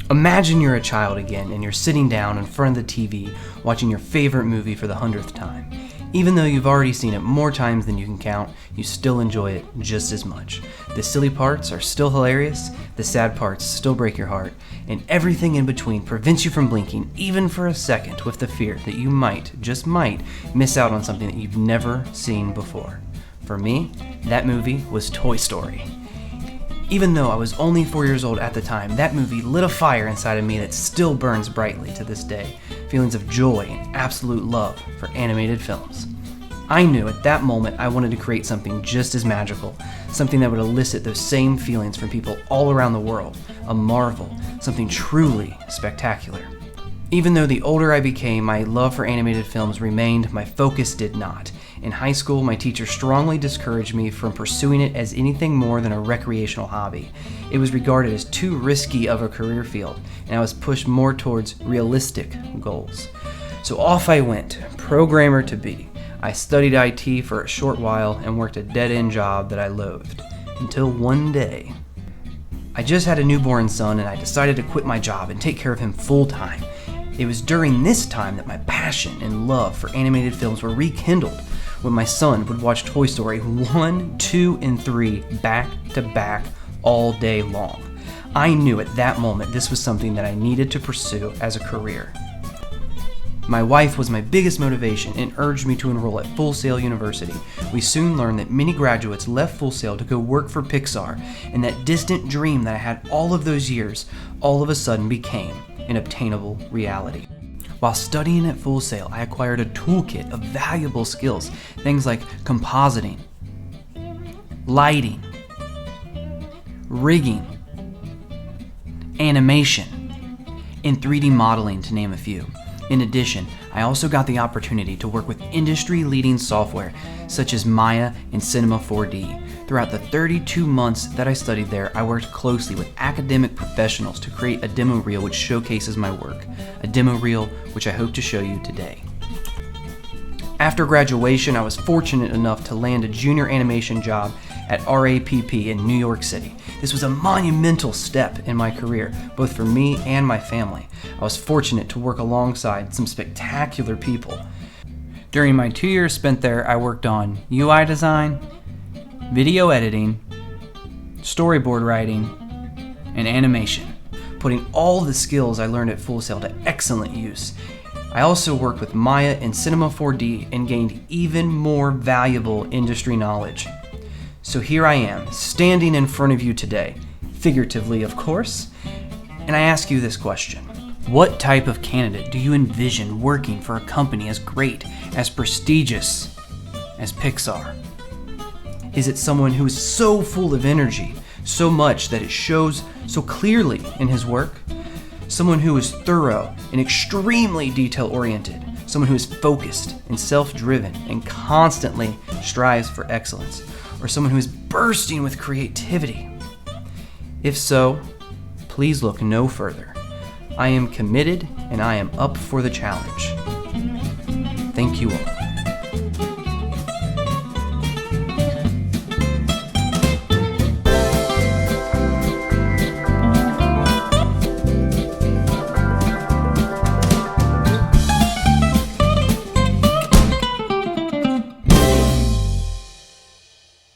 Imagine you're a child again and you're sitting down in front of the TV watching your favorite movie for the 100th time. Even though you've already seen it more times than you can count, you still enjoy it just as much. The silly parts are still hilarious, the sad parts still break your heart, and everything in between prevents you from blinking even for a second with the fear that you might, just might, miss out on something that you've never seen before. For me, that movie was Toy Story. Even though I was only 4 years old at the time, that movie lit a fire inside of me that still burns brightly to this day. Feelings of joy and absolute love for animated films. I knew at that moment I wanted to create something just as magical, something that would elicit those same feelings from people all around the world, a marvel, something truly spectacular. Even though the older I became, my love for animated films remained, my focus did not. In high school, my teacher strongly discouraged me from pursuing it as anything more than a recreational hobby. It was regarded as too risky of a career field, and I was pushed more towards realistic goals. So off I went, programmer to be. I studied IT for a short while and worked a dead-end job that I loathed. Until one day, I just had a newborn son and I decided to quit my job and take care of him full-time. It was during this time that my passion and love for animated films were rekindled when my son would watch Toy Story 1, 2, and 3 back to back all day long. I knew at that moment this was something that I needed to pursue as a career. My wife was my biggest motivation and urged me to enroll at Full Sail University. We soon learned that many graduates left Full Sail to go work for Pixar, and that distant dream that I had all of those years all of a sudden became an obtainable reality. While studying at Full Sail, I acquired a toolkit of valuable skills, things like compositing, lighting, rigging, animation, and 3D modeling, to name a few. In addition, I also got the opportunity to work with industry-leading software such as Maya and Cinema 4D. Throughout the 32 months that I studied there, I worked closely with academic professionals to create a demo reel which showcases my work, a demo reel which I hope to show you today. After graduation, I was fortunate enough to land a junior animation job at RAPP in New York City. This was a monumental step in my career, both for me and my family. I was fortunate to work alongside some spectacular people. During my 2 years spent there, I worked on UI design, video editing, storyboard writing, and animation, putting all the skills I learned at Full Sail to excellent use. I also worked with Maya and Cinema 4D and gained even more valuable industry knowledge. So here I am, standing in front of you today, figuratively of course, and I ask you this question. What type of candidate do you envision working for a company as great, as prestigious as Pixar? Is it someone who is so full of energy, so much that it shows so clearly in his work? Someone who is thorough and extremely detail-oriented, someone who is focused and self-driven and constantly strives for excellence, or someone who is bursting with creativity? If so, please look no further. I am committed and I am up for the challenge. Thank you all.